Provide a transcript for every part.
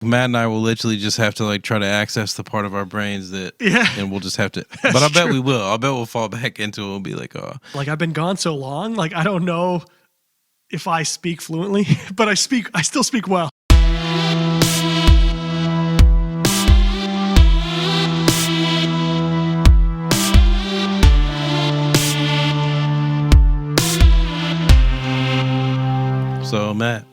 Matt and I will literally just have to like try to access the part of our brains that, and we'll just have to. But I bet we will. I bet we'll fall back into it. We'll be like, oh, like I've been gone so long, like I don't know if I speak fluently, but I still speak well. So Matt,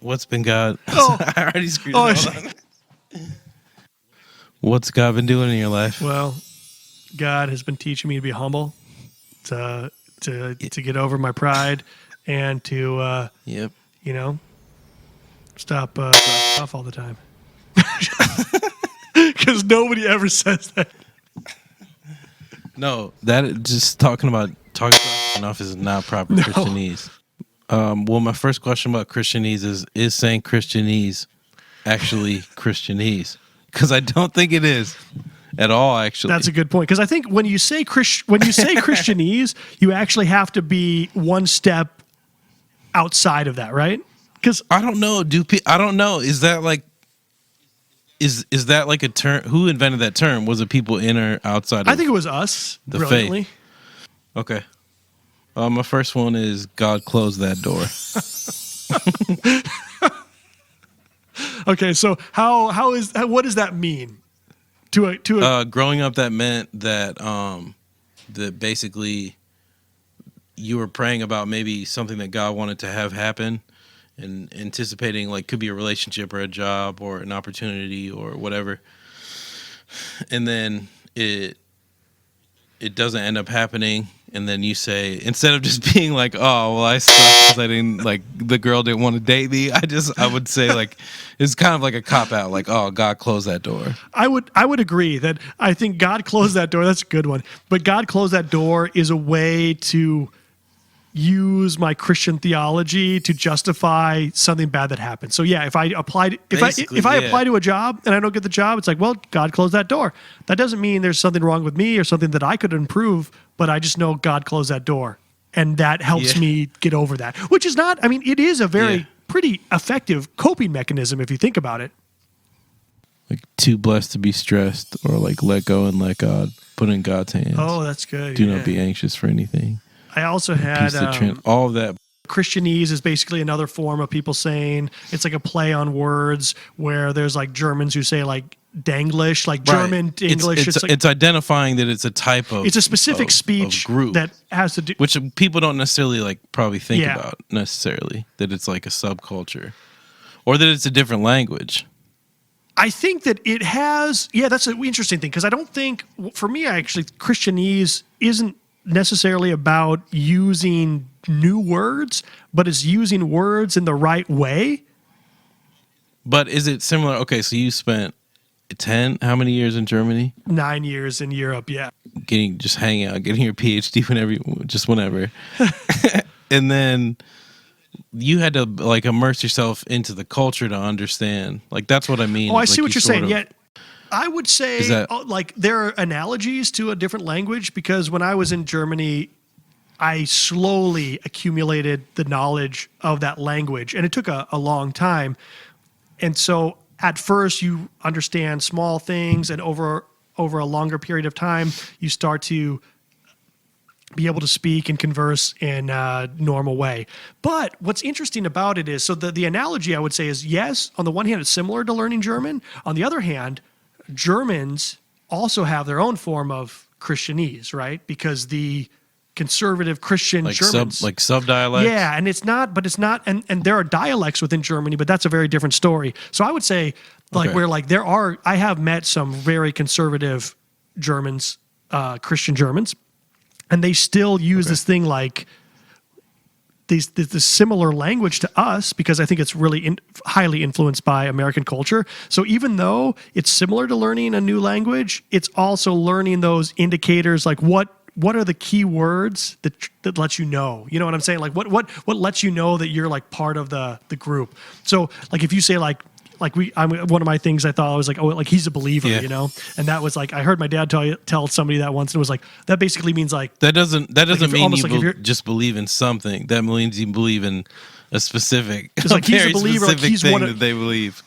what's been God? Oh. I already screwed it. What's God been doing in your life? Well, God has been teaching me to be humble, to get over my pride, and to stop off all the time. Because nobody ever says that. No, that just talking about enough is not proper Christianese. Well, my first question about Christianese is saying Christianese actually Christianese? Because I don't think it is at all. Actually, that's a good point. Because I think when you say Christianese, you actually have to be one step outside of that, right? Because I don't know. I don't know. Is that like? Is that like a term? Who invented that term? Was it people in or outside? I think it was us. The brilliantly. Faith. Okay. My first one is God closed that door. Okay, so what does that mean? Growing up, that meant that that basically you were praying about maybe something that God wanted to have happen, and anticipating like could be a relationship or a job or an opportunity or whatever, and then it doesn't end up happening. And then you say, instead of just being like, oh, well, I suck because I didn't, like, the girl didn't want to date me, I would say, like, it's kind of like a cop-out, like, oh, God closed that door. I would agree that I think God closed that door. That's a good one. But God closed that door is a way to use my Christian theology to justify something bad that happened. So yeah, if I apply to a job and I don't get the job, it's like, well, God closed that door. That doesn't mean there's something wrong with me or something that I could improve, but I just know God closed that door. And that helps me get over that, which is not, I mean, it is a very pretty effective coping mechanism if you think about it. Like too blessed to be stressed, or like let go and let God, put in God's hands. Oh, that's good. Do not be anxious for anything. I also had all of that. Christianese is basically another form of people saying, it's like a play on words where there's like Germans who say like Danglish, like German to English. It's identifying that it's a type of, it's a specific speech group that has to do, which people don't necessarily like probably think about necessarily, that it's like a subculture or that it's a different language. I think that it has, that's an interesting thing, because I don't think, for me, actually, Christianese isn't necessarily about using new words, but it's using words in the right way. But is it similar? Okay, so you spent how many years in Germany? 9 years in Europe, yeah. Getting your PhD whenever. And then you had to like immerse yourself into the culture to understand. Like that's what I mean. Oh, I see what you're saying. Yeah. I would say like there are analogies to a different language, because when I was in Germany, I slowly accumulated the knowledge of that language, and it took a long time. And so at first you understand small things, and over a longer period of time, you start to be able to speak and converse in a normal way. But what's interesting about it is, so the analogy I would say is, yes, on the one hand, it's similar to learning German. On the other hand, Germans also have their own form of Christianese, right? Because the conservative Christian Germans, sub-dialects. Yeah, and it's not, and there are dialects within Germany, but that's a very different story. So I would say, I have met some very conservative Germans, Christian Germans, and they still use this thing like this similar language to us, because I think it's really highly influenced by American culture. So even though it's similar to learning a new language, it's also learning those indicators, like what are the key words that let you know? You know what I'm saying? Like what lets you know that you're like part of the group. So like if you say one of my things I thought I was like, oh, like he's a believer, you know? And that was like, I heard my dad tell somebody that once, and it was like, that basically means like, that doesn't mean you just believe in something. That means you believe in a specific, it's like he's a believer, like he's thing that they believe.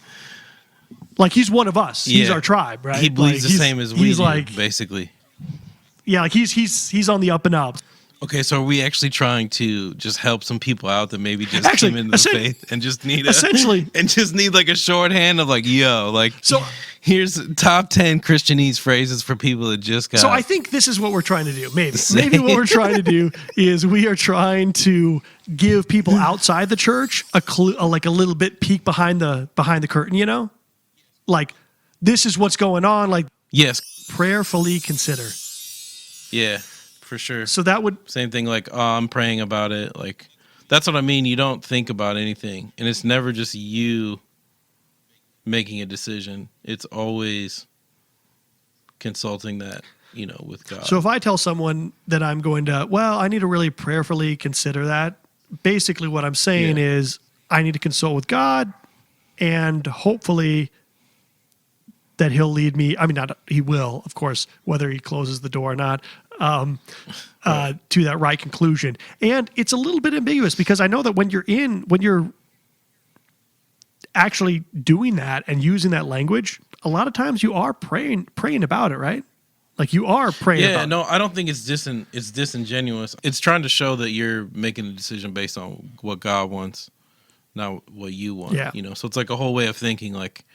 Like he's one of us. He's our tribe, right? He believes like, the same as we do, basically. Yeah, like he's on the up and up. Okay, so are we actually trying to just help some people out that maybe just came into the faith and just need like a shorthand of like, yo, like, so here's top 10 Christianese phrases for people that just got. So I think this is what we're trying to do. Maybe what we're trying to do is we are trying to give people outside the church a clue, like a little bit peek behind the curtain. You know, like this is what's going on. Like yes, prayerfully consider. Yeah. For sure. So that would... Same thing like, oh, I'm praying about it. Like, that's what I mean. You don't think about anything. And it's never just you making a decision. It's always consulting that, with God. So if I tell someone that I'm going to, well, I need to really prayerfully consider that, basically what I'm saying is I need to consult with God and hopefully that he'll lead me. I mean, not he will, of course, whether he closes the door or not, to that right conclusion. And it's a little bit ambiguous because I know that when you're actually doing that and using that language, a lot of times you are praying about it, right? Like you are praying about it. Yeah, no, I don't think it's disingenuous. It's trying to show that you're making a decision based on what God wants, not what you want. Yeah. So it's like a whole way of thinking. Like,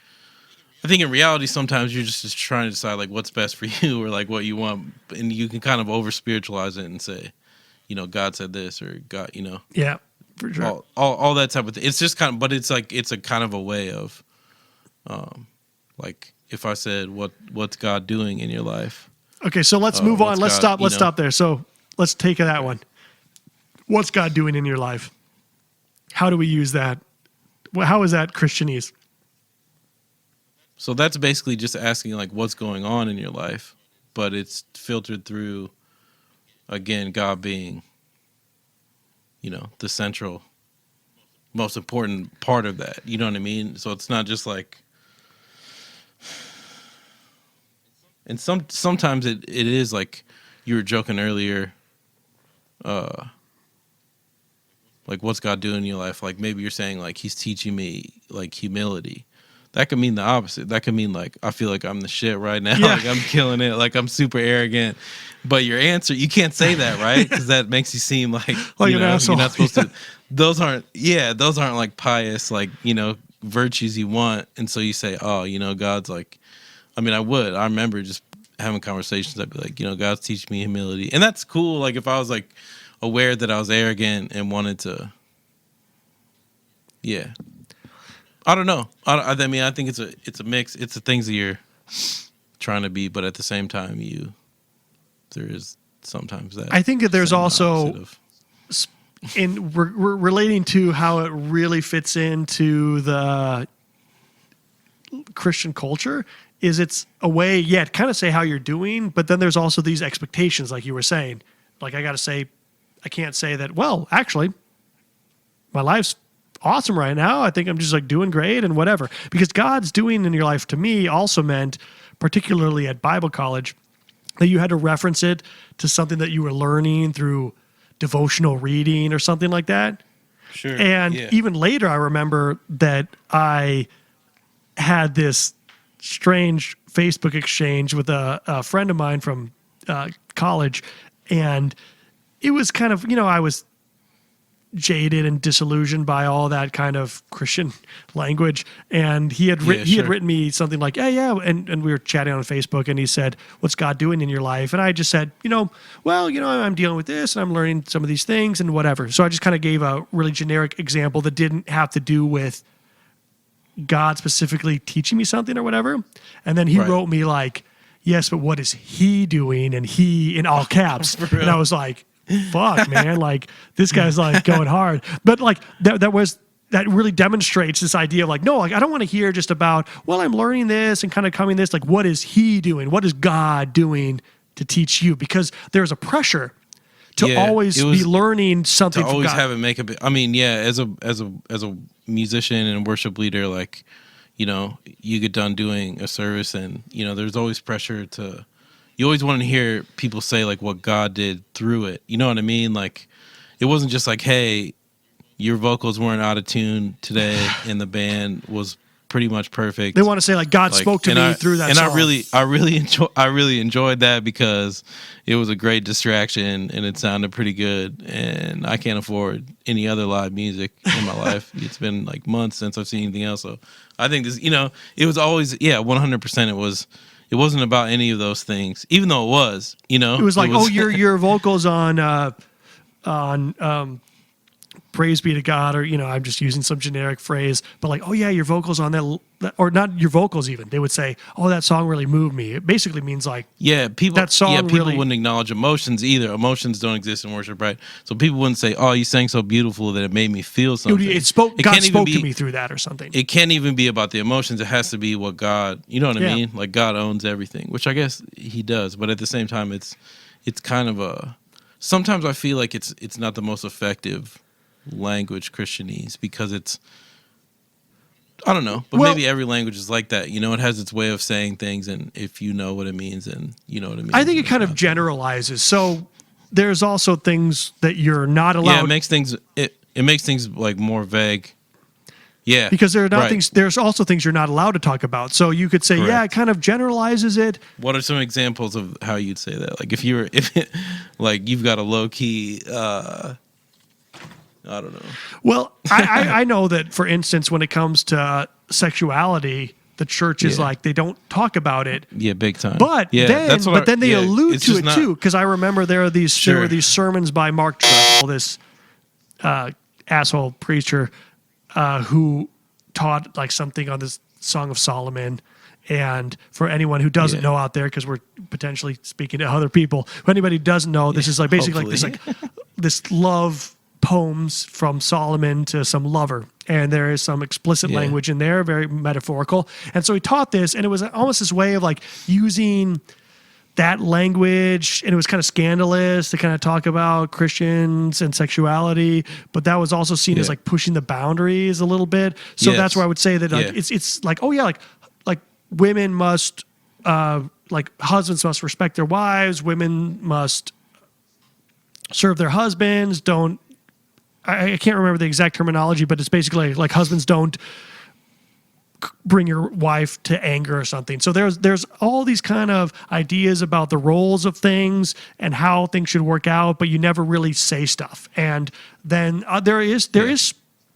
I think in reality, sometimes you're just trying to decide like what's best for you or like what you want, and you can kind of over spiritualize it and say, God said this or God, Yeah, for sure. All that type of thing. It's just kind of, but it's like it's a kind of a way of, like if I said what's God doing in your life. Okay, so let's move on. Let's stop. Let's stop there. So let's take that one. What's God doing in your life? How do we use that? How is that Christianese? So that's basically just asking like what's going on in your life, but it's filtered through, again, God being, the central, most important part of that. You know what I mean? So it's not just like, and sometimes it is like you were joking earlier, like what's God doing in your life? Like maybe you're saying like he's teaching me like humility. That could mean the opposite. That could mean like I feel like I'm the shit right now. Yeah. Like I'm killing it. Like I'm super arrogant. But your answer, you can't say that, right? Because that makes you seem like an asshole. You're not supposed to. Those aren't like pious, like virtues you want. And so you say, oh, God's like. I mean, I remember just having conversations. I'd be like, God's teaching me humility, and that's cool. Like if I was like aware that I was arrogant and wanted to, yeah. I don't know. I mean, I think it's a mix. It's the things that you're trying to be, but at the same time, there is sometimes that. I think that there's also, in relating to how it really fits into the Christian culture, is it's a way, to kind of say how you're doing, but then there's also these expectations, like you were saying. Like I can't say that, well, actually, my life's awesome right now. I think I'm just like doing great and whatever. Because God's doing in your life to me also meant, particularly at Bible college, that you had to reference it to something that you were learning through devotional reading or something like that. Sure. And even later, I remember that I had this strange Facebook exchange with a friend of mine from college. And it was kind of, I was jaded and disillusioned by all that kind of Christian language. And he had written me something like, and we were chatting on Facebook, and he said, what's God doing in your life? And I just said, I'm dealing with this and I'm learning some of these things and whatever. So I just kind of gave a really generic example that didn't have to do with God specifically teaching me something or whatever. And then he wrote me like, yes, but what is he doing? And he in all caps. And I was like, fuck, man, like this guy's like going hard. But like that really demonstrates this idea of like, no, like I don't want to hear just about, well, I'm learning this and kind of coming this, like what is he doing? What is God doing to teach you? Because there's a pressure to always be learning something. To always from God. Have it make a bit. I mean, as a musician and worship leader, like, you get done doing a service and, there's always pressure to, you always want to hear people say like what God did through it. You know what I mean? Like it wasn't just like, hey, your vocals weren't out of tune today and the band was pretty much perfect. They want to say like God spoke to me through that song. And I really enjoyed that because it was a great distraction and it sounded pretty good. And I can't afford any other live music in my life. It's been like months since I've seen anything else. So I think this, it was always 100%. It wasn't about any of those things, even though it was. It was like, your vocals on praise be to God, or I'm just using some generic phrase, but like, oh yeah, your vocals on that, or not your vocals even. They would say, oh, that song really moved me. It basically means like, people really wouldn't acknowledge emotions either. Emotions don't exist in worship, right? So people wouldn't say, oh, you sang so beautiful that it made me feel something. God spoke to me through that or something. It can't even be about the emotions. It has to be what God, you know what I mean? Like God owns everything, which I guess he does. But at the same time, it's kind of sometimes I feel like it's not the most effective language, Christianese, because it's, I don't know, but maybe every language is like that. It has its way of saying things, and if you know what it means, and you know what it means. I think it kind of generalizes. So there's also things that you're not allowed. Yeah, it makes things like more vague. Yeah, because there are not things. There's also things you're not allowed to talk about. So you could say, it kind of generalizes it. What are some examples of how you'd say that? Like if you've got a low key. I don't know. Well, I know that, for instance, when it comes to sexuality, the church is like, they don't talk about it. Yeah, big time. But then they allude to it too, because I remember there were these sermons by Mark Trussell, this asshole preacher who taught like something on this Song of Solomon. And for anyone who doesn't know out there, because we're potentially speaking to other people, if anybody doesn't know, this is like basically this love poems from Solomon to some lover, and there is some explicit language in there, very metaphorical. And so he taught this, and it was almost this way of like using that language, and it was kind of scandalous to kind of talk about Christians and sexuality, but that was also seen as like pushing the boundaries a little bit. So that's where I would say that like, it's like, like women must like husbands must respect their wives, women must serve their husbands, I can't remember the exact terminology, but it's basically like husbands don't bring your wife to anger or something. So there's all these kind of ideas about the roles of things and how things should work out, but you never really say stuff. And then there is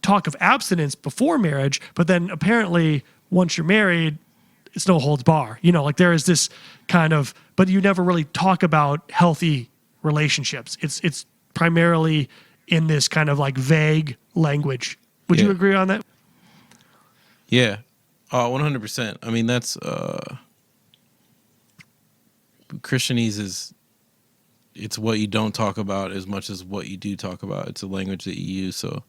talk of abstinence before marriage, but then apparently once you're married, it's no holds bar. Like there is this kind of, but you never really talk about healthy relationships. It's primarily in this kind of like vague language. Would you agree on that? Yeah. 100%. I mean, that's Christianese it's what you don't talk about as much as what you do talk about. It's a language that you use. So,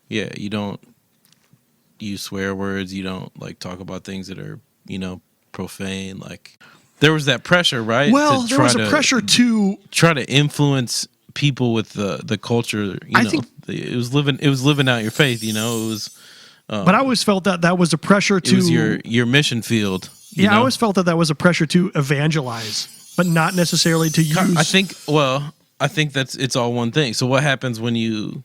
you don't use swear words. You don't like talk about things that are, profane. Like there was that pressure, right? Well, there was a pressure to try to influence people with the culture. I think it was living out your faith. It was. But I always felt that was a pressure to. It was your mission field. I always felt that was a pressure to evangelize, but not necessarily to use. I think it's all one thing. So what happens when you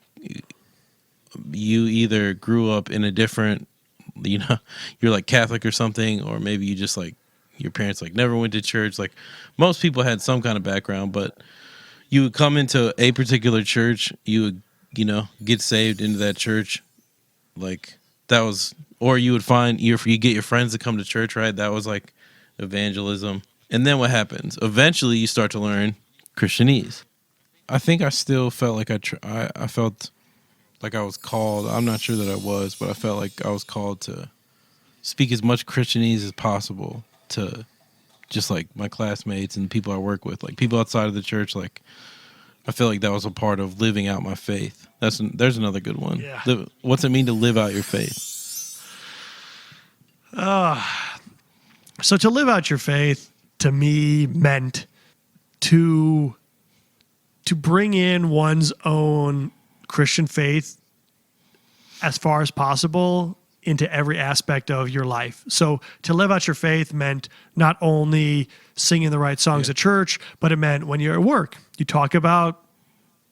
either grew up in a different, you're like Catholic or something, or maybe you just like your parents like never went to church. Like most people had some kind of background, but you would come into a particular church, you would, get saved into that church. Like that was, or you would you get your friends to come to church, right? That was like evangelism. And then what happens? Eventually you start to learn Christianese. I think I still felt like I felt like I was called. I'm not sure that I was, but I felt like I was called to speak as much Christianese as possible to just like my classmates and people I work with, like people outside of the church. Like I feel like that was a part of living out my faith. There's another good one. Yeah. What's it mean to live out your faith? So to live out your faith to me meant to bring in one's own Christian faith as far as possible into every aspect of your life. So to live out your faith meant not only singing the right songs at church, but it meant when you're at work, you talk about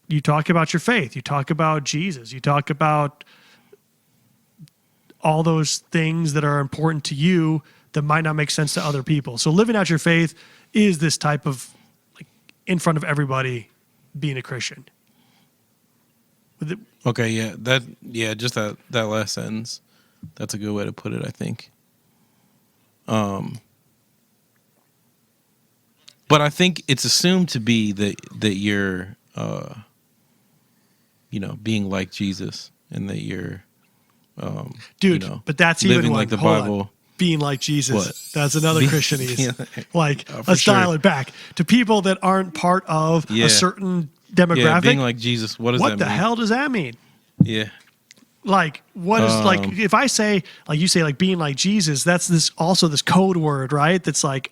your faith, you talk about Jesus, you talk about all those things that are important to you that might not make sense to other people. So living out your faith is this type of, like, in front of everybody, being a Christian. Okay, just that last sentence. That's a good way to put it, I think. But I think it's assumed to be that you're, being like Jesus, and that you're, dude. But that's even living one. like the Hold Bible. on. Being like Jesus. What? That's another Christianese. Let's sure. dial it back to people that aren't part of a certain demographic. Yeah, being like Jesus. What does that mean? What the hell does that mean? Yeah. Like, what is, like, if I say, like, you say, like, being like Jesus, that's this code word, right? That's like,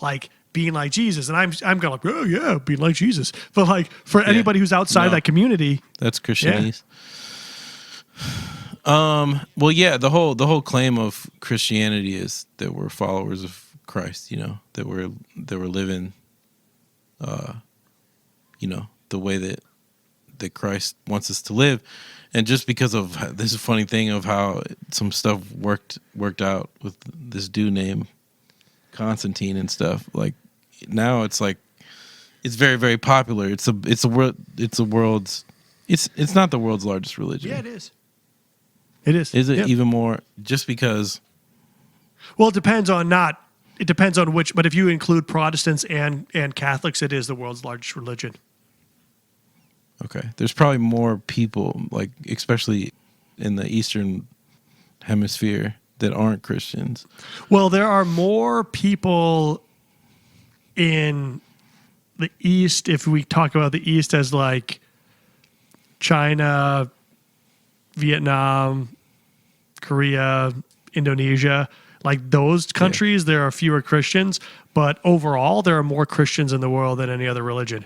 like being like Jesus. And I'm going like, oh yeah, being like Jesus. But like, for anybody who's outside of that community, that's Christianese. Well, yeah, the whole claim of Christianity is that we're followers of Christ, that we're living, the way that Christ wants us to live. And just because of this funny thing of how some stuff worked out with this dude named Constantine and stuff, like now it's like it's very, very popular. It's not the world's largest religion. Yeah, it is. It is. Is it even more? Just because? Well, it depends on which. But if you include Protestants and Catholics, it is the world's largest religion. Okay, there's probably more people, like especially in the Eastern Hemisphere, that aren't Christians. Well, there are more people in the East, if we talk about the East as like China, Vietnam, Korea, Indonesia, like those countries, there are fewer Christians, but overall there are more Christians in the world than any other religion.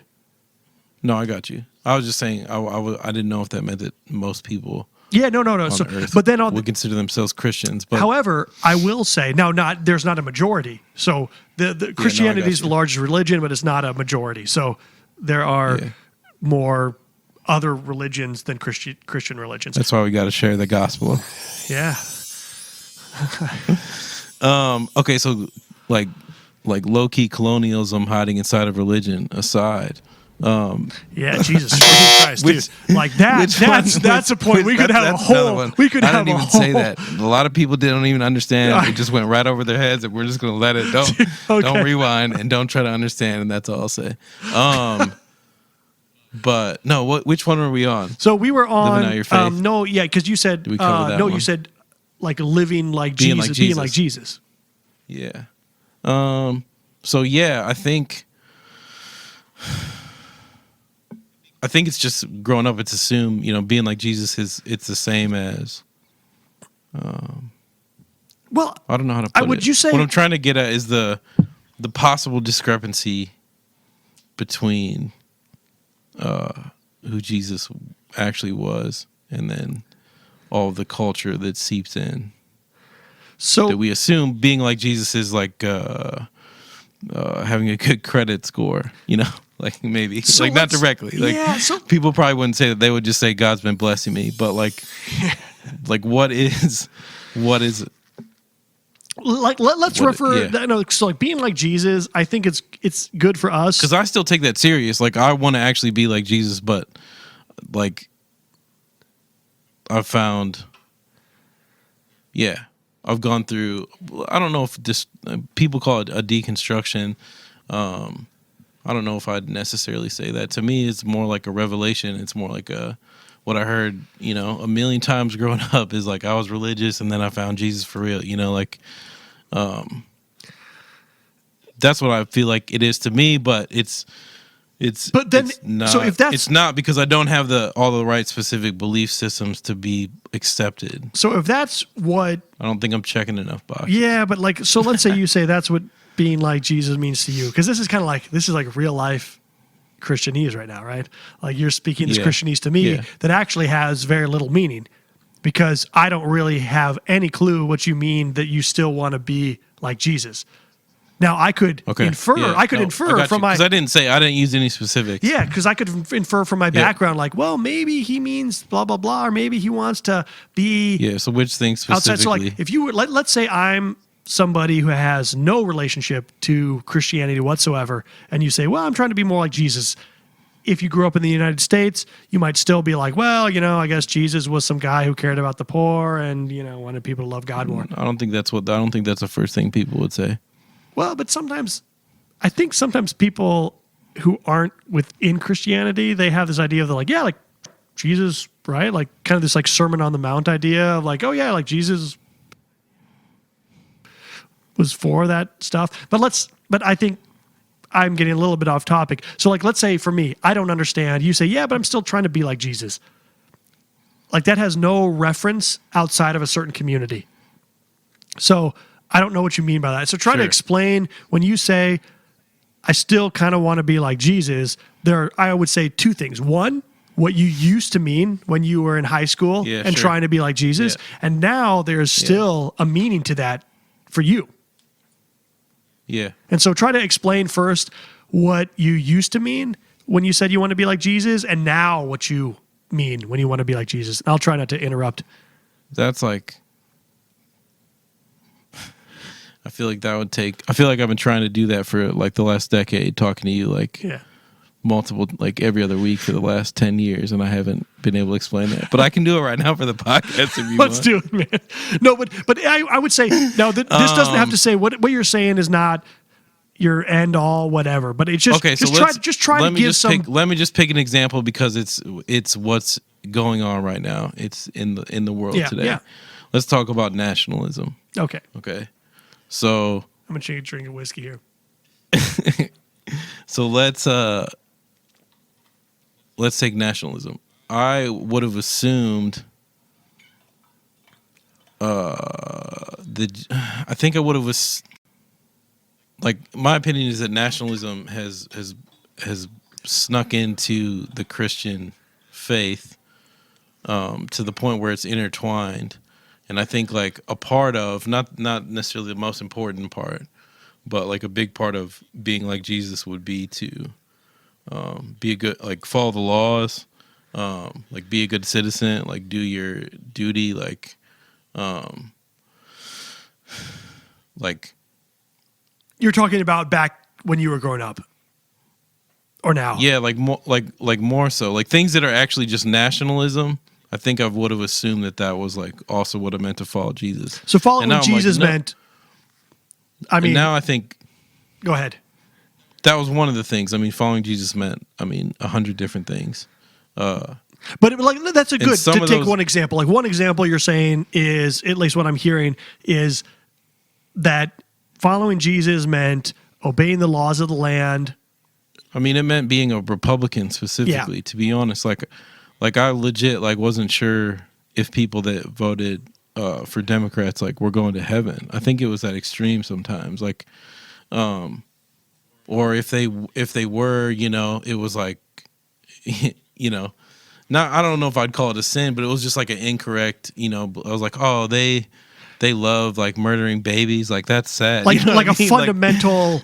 No, I got you. I was just saying I didn't know if that meant that most people no. So, Earth but then would consider themselves Christians. But however, I will say there's not a majority. So the Christianity is the largest religion, but it's not a majority. So there are more other religions than Christian religions. That's why we got to share the gospel. Yeah. Okay, so like low-key colonialism hiding inside of religion aside. Jesus Christ, dude! Like that. That's a point. We could have a whole. We could have a whole. I didn't even say that. A lot of people didn't even understand. It just went right over their heads, and we're just going to let it. Don't rewind and don't try to understand. And that's all I'll say. But no, which one were we on? So we were on. Living Out Your Faith. Because you said Did we cover that one? You said like living like Jesus, being like Jesus. Yeah. So yeah, I think it's just growing up. It's assumed, being like Jesus it's the same as. Well, I don't know how to put it. Would you say what I'm trying to get at is the possible discrepancy between who Jesus actually was and then all of the culture that seeps in. So that we assume being like Jesus is like having a good credit score, like maybe like not directly. Like people probably wouldn't say that. They would just say God's been blessing me. But like what is it? Like let's refer. So like being like Jesus, I think it's good for us because I still take that serious. Like I want to actually be like Jesus, but like I've found, I've gone through. I don't know if this people call it a deconstruction. I don't know if I'd necessarily say that. To me, it's more like a revelation. It's more like what I heard, a million times growing up is like I was religious and then I found Jesus for real. That's what I feel like it is to me. But it's not. So if that's, it's not because I don't have all the right specific belief systems to be accepted. So if that's what, I don't think I'm checking enough boxes. Yeah, but like, so let's say you say that's what being like Jesus means to you, because this is like real life Christianese right now, right? Like you're speaking this Christianese to me that actually has very little meaning, because I don't really have any clue what you mean that you still want to be like Jesus. Now I could infer. Yeah. I could infer from my. Because I didn't use any specifics. Yeah, because I could infer from my background, like, well, maybe he means blah blah blah, or maybe he wants to be. Yeah. So which thing specifically? Outside. So like, if you were, let's say I'm somebody who has no relationship to Christianity whatsoever, and you say, well, I'm trying to be more like Jesus. If you grew up in the United States, you might still be like, well, I guess Jesus was some guy who cared about the poor and wanted people to love God more. I don't think that's the first thing people would say. Well, but I think sometimes people who aren't within Christianity, they have this idea of like Jesus, right? Like kind of this like Sermon on the Mount idea of like, oh yeah, like Jesus was for that stuff. But I think I'm getting a little bit off topic. So like, let's say for me, I don't understand. You say, yeah, but I'm still trying to be like Jesus. Like that has no reference outside of a certain community. So I don't know what you mean by that. So try to explain when you say, I still kind of want to be like Jesus, I would say two things. One, what you used to mean when you were in high school and trying to be like Jesus. Yeah. And now there's still a meaning to that for you. Yeah. And so try to explain first what you used to mean when you said you want to be like Jesus and now what you mean when you want to be like Jesus. I'll try not to interrupt. That's like... I feel like I've been trying to do that for like the last decade, talking to you like multiple, like every other week for the last 10 years, and I haven't been able to explain that. But I can do it right now for the podcast if you Let's want. do it, man. No, but I would say, no, this doesn't have to say, what you're saying is not your end all, whatever. But it's just, try to give some... Let me just pick an example because it's what's going on right now. It's in the world today. Yeah. Let's talk about nationalism. Okay. So I'm gonna take a drink of whiskey here. So let's take nationalism. I would have assumed like my opinion is that nationalism has snuck into the Christian faith to the point where it's intertwined. And I think like a part of, not necessarily the most important part, but like a big part of being like Jesus would be to be a good, like follow the laws, like be a good citizen, like do your duty, like you're talking about back when you were growing up or now? Yeah, like more so, like things that are actually just nationalism. I think I would have assumed that was like also what it meant to follow Jesus. So following Jesus meant, I mean, now I think. Go ahead. That was one of the things. I mean, following Jesus meant, 100 different things. But like that's a good to take one example. Like one example you're saying is, at least what I'm hearing is that following Jesus meant obeying the laws of the land. I mean, it meant being a Republican specifically. Yeah. To be honest, like I legit wasn't sure if people that voted for Democrats were going to heaven. I think it was that extreme sometimes. Like, or if they were, it was like, not, I don't know if I'd call it a sin, but it was just like an incorrect, I was like, oh, they love like murdering babies. Like that's sad. Like a fundamental,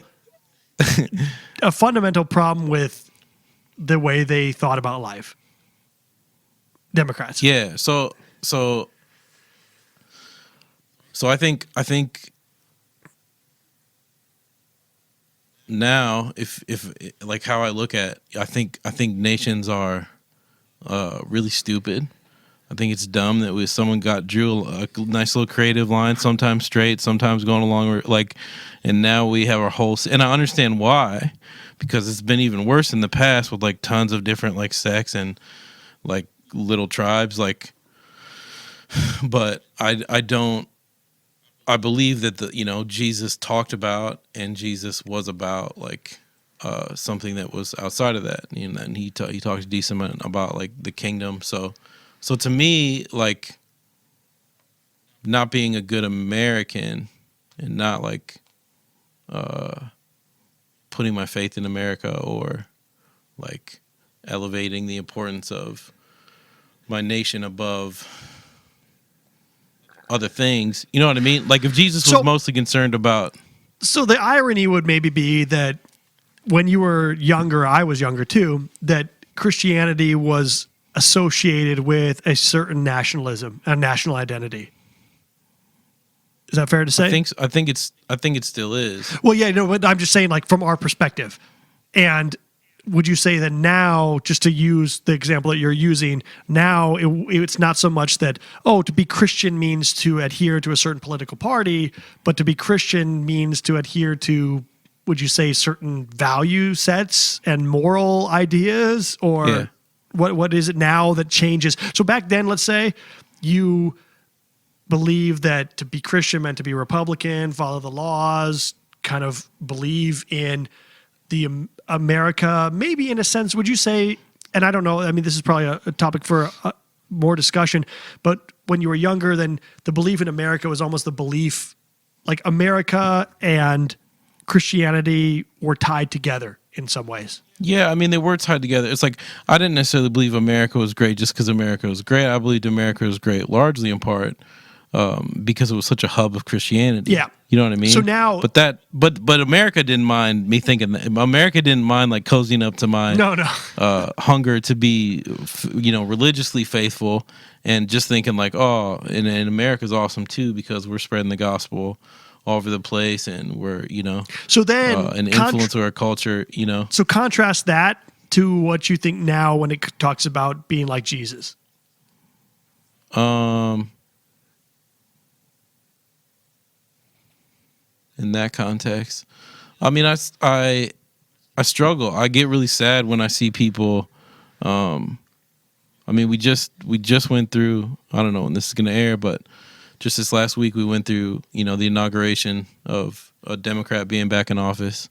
a fundamental problem with the way they thought about life. Democrats. Yeah. So I think now if like how I look at, I think nations are really stupid. I think it's dumb that someone drew a nice little creative line, sometimes straight, sometimes going along and now we have our whole, and I understand why, because it's been even worse in the past with like tons of different like sects and like little tribes, but I believe that Jesus talked about, and Jesus was about like something that was outside of that, and he talked decent about like the kingdom. So to me, like not being a good American and not like putting my faith in America or like elevating the importance of my nation above other things, you know what I mean? Like if Jesus was mostly concerned about So the irony would maybe be that when you were younger, I was younger too, that Christianity was associated with a certain nationalism, a national identity. Is that fair to say? I think it still is. Well, yeah, no, but I'm just saying, like, from our perspective. And would you say that now, just to use the example that you're using, now it's not so much that, oh, to be Christian means to adhere to a certain political party, but to be Christian means to adhere to, would you say, certain value sets and moral ideas? Or Yeah. what is it now that changes? So back then, let's say you believe that to be Christian meant to be Republican, follow the laws, kind of believe in the America, maybe in a sense, would you say, and I don't know, I mean, this is probably a topic for more discussion, but when you were younger, then the belief in America was almost the belief, like America and Christianity were tied together in some ways. Yeah, I mean, they were tied together. It's like, I didn't necessarily believe America was great just because America was great. I believed America was great largely in part because it was such a hub of Christianity. Yeah. You know what I mean? So now, but America didn't mind me thinking that. America didn't mind like cozying up to my hunger to be, religiously faithful, and just thinking like, oh, and America's awesome too because we're spreading the gospel all over the place, and we're so then an influence of our culture. So contrast that to what you think now when it talks about being like Jesus. In that context, I mean, I struggle. I get really sad when I see people. I mean, we just went through. I don't know when this is going to air, but just this last week we went through, the inauguration of a Democrat being back in office,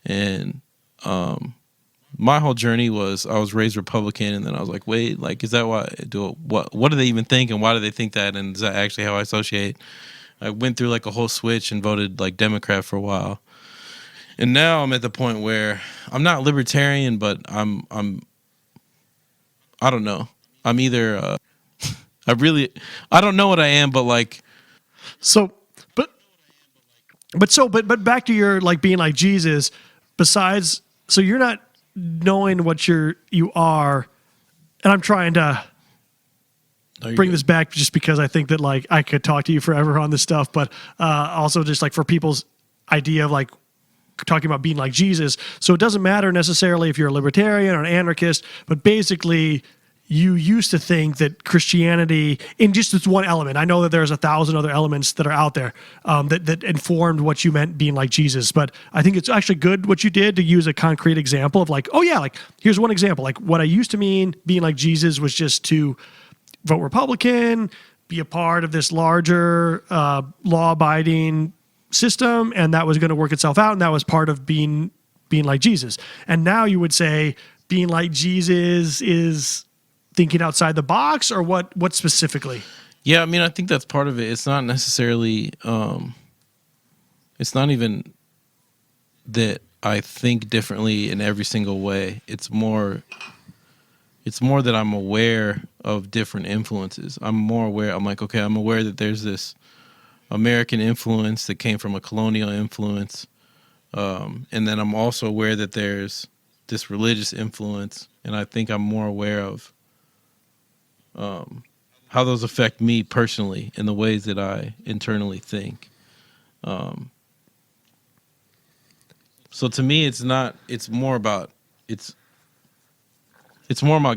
and my whole journey was I was raised Republican, and then I was like, wait, like, is that what do they even think, and why do they think that, and is that actually how I associate? I went through like a whole switch and voted like Democrat for a while. And now I'm at the point where I'm not libertarian, but I don't know. I'm either I don't know what I am, but like but back to your like being like Jesus, besides, so you're not knowing what you are, and I'm trying to bring this back just because I think that like I could talk to you forever on this stuff, but also just like for people's idea of like talking about being like Jesus. So it doesn't matter necessarily if you're a libertarian or an anarchist, but basically you used to think that Christianity, in just this one element, I know that there's 1,000 other elements that are out there that informed what you meant being like Jesus, but I think it's actually good what you did to use a concrete example of like, oh yeah, like here's one example. Like what I used to mean being like Jesus was just to vote Republican, be a part of this larger law-abiding system, and that was going to work itself out, and that was part of being like Jesus. And now you would say being like Jesus is thinking outside the box, or what specifically? Yeah, I mean, I think that's part of it. It's not necessarily, it's not even that I think differently in every single way. It's more that I'm aware of different influences. I'm more aware. I'm like, okay, I'm aware that there's this American influence that came from a colonial influence. And then I'm also aware that there's this religious influence. And I think I'm more aware of how those affect me personally in the ways that I internally think. So to me, it's more about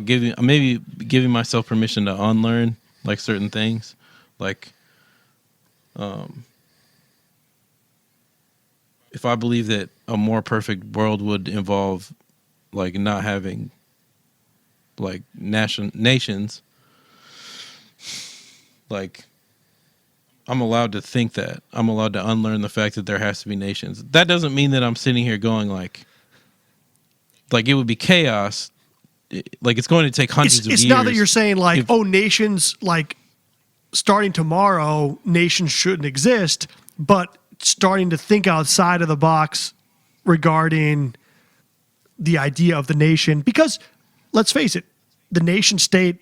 giving myself permission to unlearn like certain things, like if I believe that a more perfect world would involve like not having like nations, like I'm allowed to think that. I'm allowed to unlearn the fact that there has to be nations. That doesn't mean that I'm sitting here going like it would be chaos. Like it's going to take hundreds of years. It's not that you're saying like, nations, like starting tomorrow, nations shouldn't exist, but starting to think outside of the box regarding the idea of the nation. Because let's face it, the nation state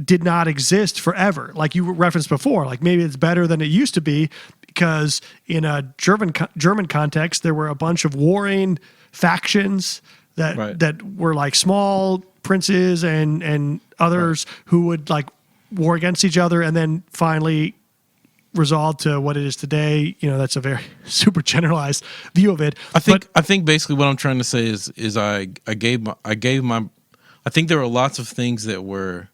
did not exist forever. Like you referenced before, like maybe it's better than it used to be because in a German context, there were a bunch of warring factions that were like small princes and others who would like war against each other and then finally resolve to what it is today. That's a very super generalized view of it. I think basically what I'm trying to say is I gave my I think there were lots of things that were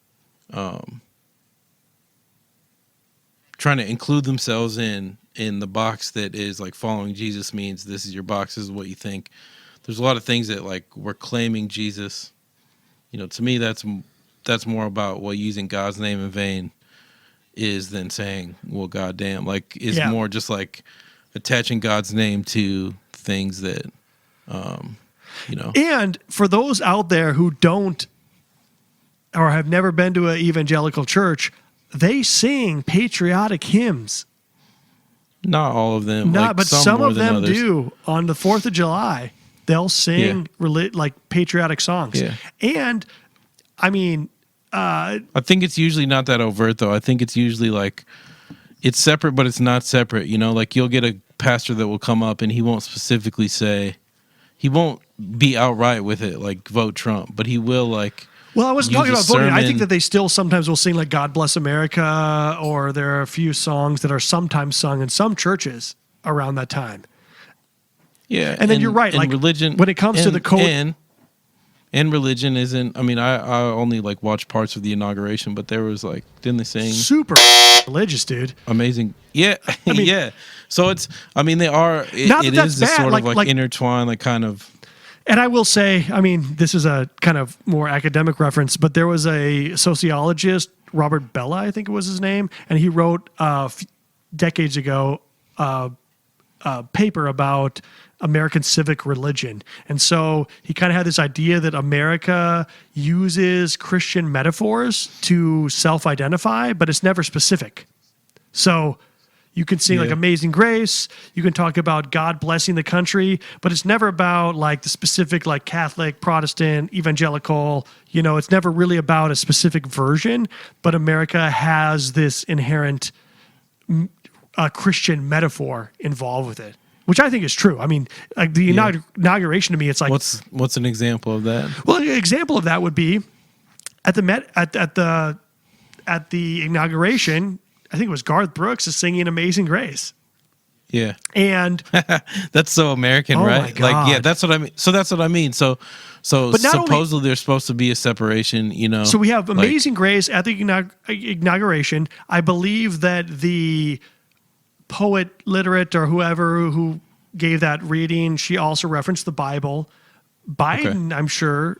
trying to include themselves in the box that is like following Jesus means this is your box, this is what you think. There's a lot of things that like we're claiming Jesus. To me that's more about using God's name in vain is than saying, well, goddamn, like is more just like attaching God's name to things that And for those out there who don't or have never been to an evangelical church, they sing patriotic hymns. Not all of them. But some of them do. On the 4th of July, they'll sing like patriotic songs. Yeah. And, I mean... I think it's usually not that overt, though. I think it's usually like it's separate, but it's not separate. Like you'll get a pastor that will come up and he won't specifically say... He won't be outright with it, like vote Trump, but he will like... Well, I wasn't talking about voting. I think that they still sometimes will sing like God Bless America, or there are a few songs that are sometimes sung in some churches around that time. Yeah. And then you're right. Like religion, when it comes to the code. And religion isn't, I mean, I only like watched parts of the inauguration, but there was like, didn't they sing? Super religious, dude. Amazing. Yeah. I mean, yeah. So it's, I mean, they are, it is this sort of like intertwined, like kind of. And I will say, I mean, this is a kind of more academic reference, but there was a sociologist, Robert Bella, I think it was his name, and he wrote decades ago a paper about American civic religion. And so he kind of had this idea that America uses Christian metaphors to self-identify, but it's never specific. So you can sing like Amazing Grace. You can talk about God blessing the country, but it's never about like the specific like Catholic, Protestant, evangelical. It's never really about a specific version, but America has this inherent Christian metaphor involved with it, which I think is true. I mean, like the inauguration to me, it's like what's an example of that? Well, an example of that would be at the inauguration. I think it was Garth Brooks is singing Amazing Grace. Yeah. And that's so American, right? My God. Like, yeah, that's what I mean. So that's what I mean. So supposedly there's supposed to be a separation, So we have Amazing Grace at the inauguration. I believe that the poet literate or whoever who gave that reading, she also referenced the Bible. Biden, I'm sure,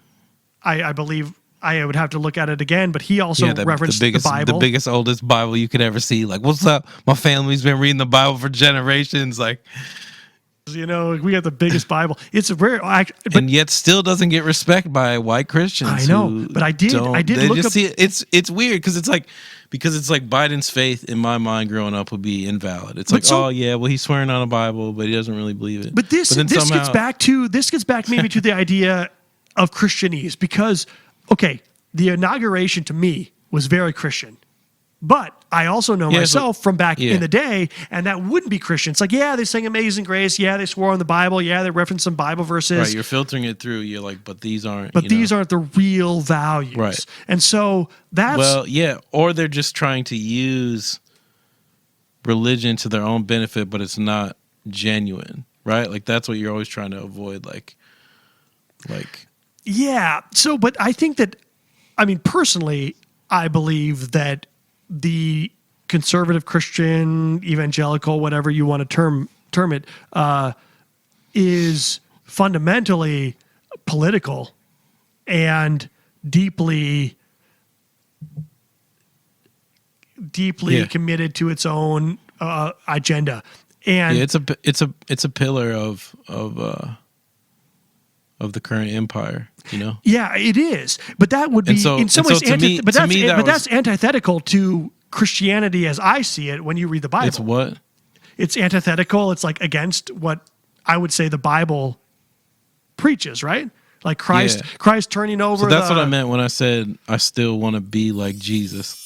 I believe, I would have to look at it again, but he also referenced the Bible. The biggest, oldest Bible you could ever see. Like, what's up? My family's been reading the Bible for generations. Like, we got the biggest Bible. It's rare, and yet still doesn't get respect by white Christians. I know, but I did look up. See it. It's weird because it's like Biden's faith in my mind growing up would be invalid. It's he's swearing on a Bible, but he doesn't really believe it. But this gets back maybe to the idea of Christianese because. Okay, the inauguration to me was very Christian, but I also know myself from back in the day, and that wouldn't be Christian. It's like, they sang Amazing Grace, they swore on the Bible, they referenced some Bible verses. Right, you're filtering it through. You're like, but these aren't. These aren't the real values. Right, and so that's or they're just trying to use religion to their own benefit, but it's not genuine, right? Like that's what you're always trying to avoid, like. Yeah. So, but I think that, I mean, personally, I believe that the conservative Christian, evangelical, whatever you want to term it, is fundamentally political and deeply committed to its own agenda. And it's a pillar of the current empire, Yeah, it is. But that would be in some ways that's antithetical to Christianity as I see it when you read the Bible. It's what? It's antithetical. It's like against what I would say the Bible preaches, right? Like Christ turning over. So that's what I meant when I said I still want to be like Jesus.